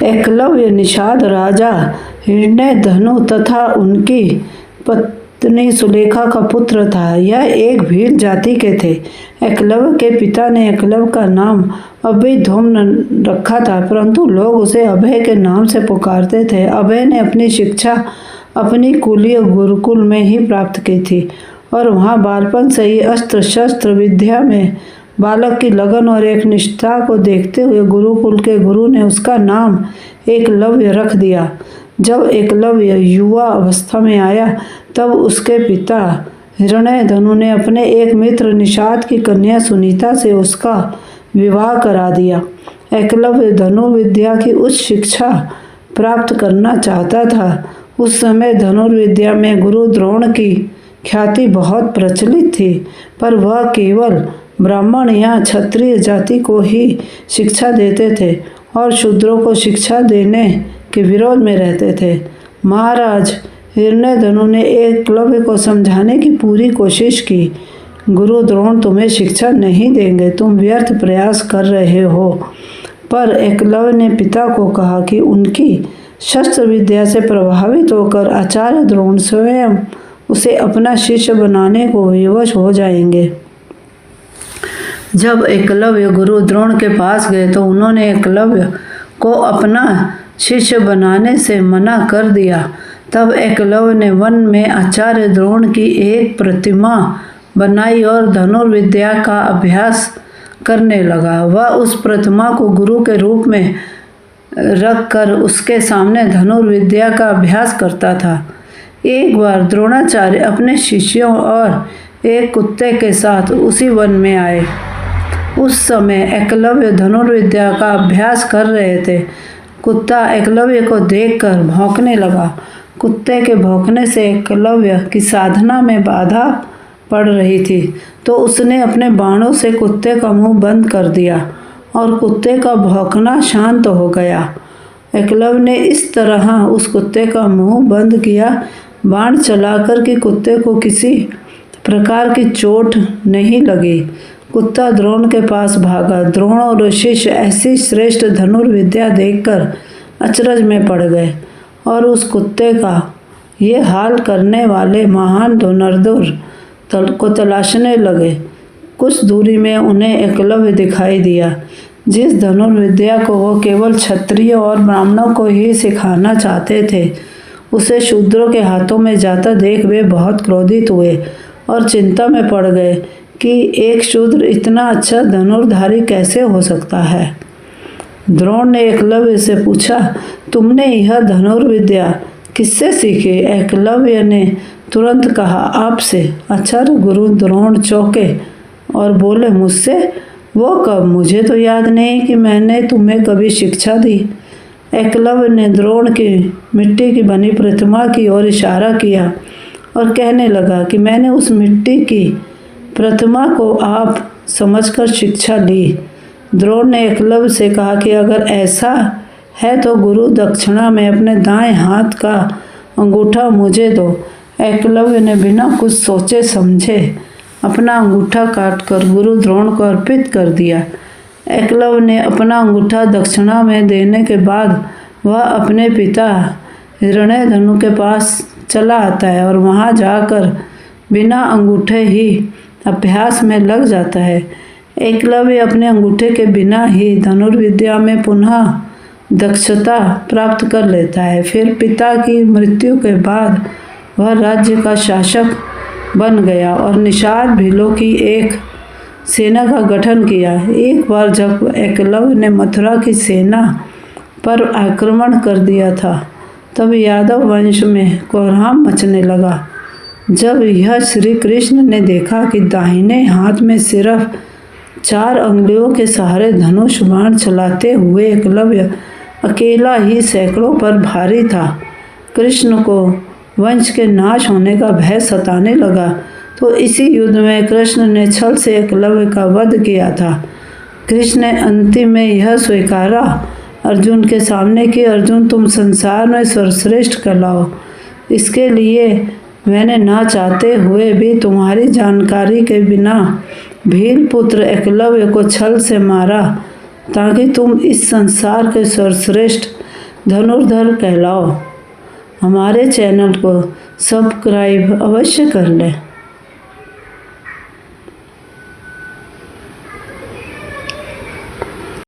एकलव्य निषाद राजा हिरण्यधनु तथा उनकी पत्नी सुलेखा का पुत्र था। यह एक भील जाति के थे। एकलव्य के पिता ने एकलव्य का नाम अभय धूम रखा था, परंतु लोग उसे अभय के नाम से पुकारते थे। अभय ने अपनी शिक्षा अपनी कुलीय गुरुकुल में ही प्राप्त की थी और वहाँ बालपन से ही अस्त्र शस्त्र विद्या में बालक की लगन और एक निष्ठा को देखते हुए गुरुकुल के गुरु ने उसका नाम एकलव्य रख दिया। जब एकलव्य युवा अवस्था में आया तब उसके पिता हिरण्यधनु ने अपने एक मित्र निषाद की कन्या सुनीता से उसका विवाह करा दिया। एकलव्य धनुर्विद्या की उच्च शिक्षा प्राप्त करना चाहता था। उस समय धनुर्विद्या में गुरु द्रोण की ख्याति बहुत प्रचलित थी, पर वह केवल ब्राह्मण या क्षत्रिय जाति को ही शिक्षा देते थे और शूद्रों को शिक्षा देने के विरोध में रहते थे। महाराज हिरण्यधनु ने एकलव्य को समझाने की पूरी कोशिश की। गुरु द्रोण तुम्हें शिक्षा नहीं देंगे, तुम व्यर्थ प्रयास कर रहे हो। पर एकलव्य ने पिता को कहा कि उनकी शस्त्र विद्या से प्रभावित होकर आचार्य द्रोण स्वयं उसे अपना शिष्य बनाने को विवश हो जाएंगे। जब एकलव्य गुरु द्रोण के पास गए तो उन्होंने एकलव्य को अपना शिष्य बनाने से मना कर दिया। तब एकलव्य ने वन में आचार्य द्रोण की एक प्रतिमा बनाई और धनुर्विद्या का अभ्यास करने लगा। वह उस प्रतिमा को गुरु के रूप में रखकर उसके सामने धनुर्विद्या का अभ्यास करता था। एक बार द्रोणाचार्य अपने शिष्यों और एक कुत्ते के साथ उसी वन में आए। उस समय एकलव्य धनुर्विद्या का अभ्यास कर रहे थे। कुत्ता एकलव्य को देखकर भौंकने लगा। कुत्ते के भौंकने से एकलव्य की साधना में बाधा पड़ रही थी, तो उसने अपने बाणों से कुत्ते का मुंह बंद कर दिया और कुत्ते का भौंकना शांत हो गया। एकलव्य ने इस तरह उस कुत्ते का मुंह बंद किया, बाण चलाकर कि कुत्ते को किसी प्रकार की चोट नहीं लगी। कुत्ता द्रोण के पास भागा। द्रोण और शिष्य ऐसी श्रेष्ठ धनुर्विद्या देखकर अचरज में पड़ गए और उस कुत्ते का ये हाल करने वाले महान धनुर्धर को तलाशने लगे। कुछ दूरी में उन्हें एकलव्य दिखाई दिया। जिस धनुर्विद्या को वो केवल क्षत्रिय और ब्राह्मणों को ही सिखाना चाहते थे, उसे शूद्रों के हाथों में जाता देख वे बहुत क्रोधित हुए और चिंता में पड़ गए कि एक शूद्र इतना अच्छा धनुर्धारी कैसे हो सकता है। द्रोण ने एकलव्य से पूछा, तुमने यह धनुर्विद्या किससे सीखी? एकलव्य ने तुरंत कहा, आपसे। आचार्य गुरु द्रोण चौंके और बोले, मुझसे? वो कब? मुझे तो याद नहीं कि मैंने तुम्हें कभी शिक्षा दी। एकलव्य ने द्रोण की मिट्टी की बनी प्रतिमा की ओर इशारा किया और कहने लगा कि मैंने उस मिट्टी की प्रतिमा को आप समझकर शिक्षा ली। द्रोण ने एकलव्य से कहा कि अगर ऐसा है तो गुरु दक्षिणा में अपने दाएं हाथ का अंगूठा मुझे दो। एकलव्य ने बिना कुछ सोचे समझे अपना अंगूठा काटकर गुरु द्रोण को अर्पित कर दिया। एकलव्य ने अपना अंगूठा दक्षिणा में देने के बाद वह अपने पिता हिरण्यधनु के पास चला आता है और वहां जाकर बिना अंगूठे ही अभ्यास में लग जाता है। एकलव्य अपने अंगूठे के बिना ही धनुर्विद्या में पुनः दक्षता प्राप्त कर लेता है। फिर पिता की मृत्यु के बाद वह राज्य का शासक बन गया और निषाद भीलों की एक सेना का गठन किया। एक बार जब एकलव्य ने मथुरा की सेना पर आक्रमण कर दिया था, तब यादव वंश में कोहराम मचने लगा। जब यह श्री कृष्ण ने देखा कि दाहिने हाथ में सिर्फ 4 अंगुलियों के सहारे धनुष बाण चलाते हुए एकलव्य अकेला ही सैकड़ों पर भारी था, कृष्ण को वंश के नाश होने का भय सताने लगा, तो इसी युद्ध में कृष्ण ने छल से एकलव्य का वध किया था। कृष्ण ने अंतिम में यह स्वीकारा अर्जुन के सामने कि अर्जुन, तुम संसार में सर्वश्रेष्ठ कहलाओ। इसके लिए मैंने ना चाहते हुए भी तुम्हारी जानकारी के बिना भील पुत्र एकलव्य को छल से मारा, ताकि तुम इस संसार के सर्वश्रेष्ठ धनुर्धर कहलाओ। हमारे चैनल को सब्सक्राइब अवश्य कर लें।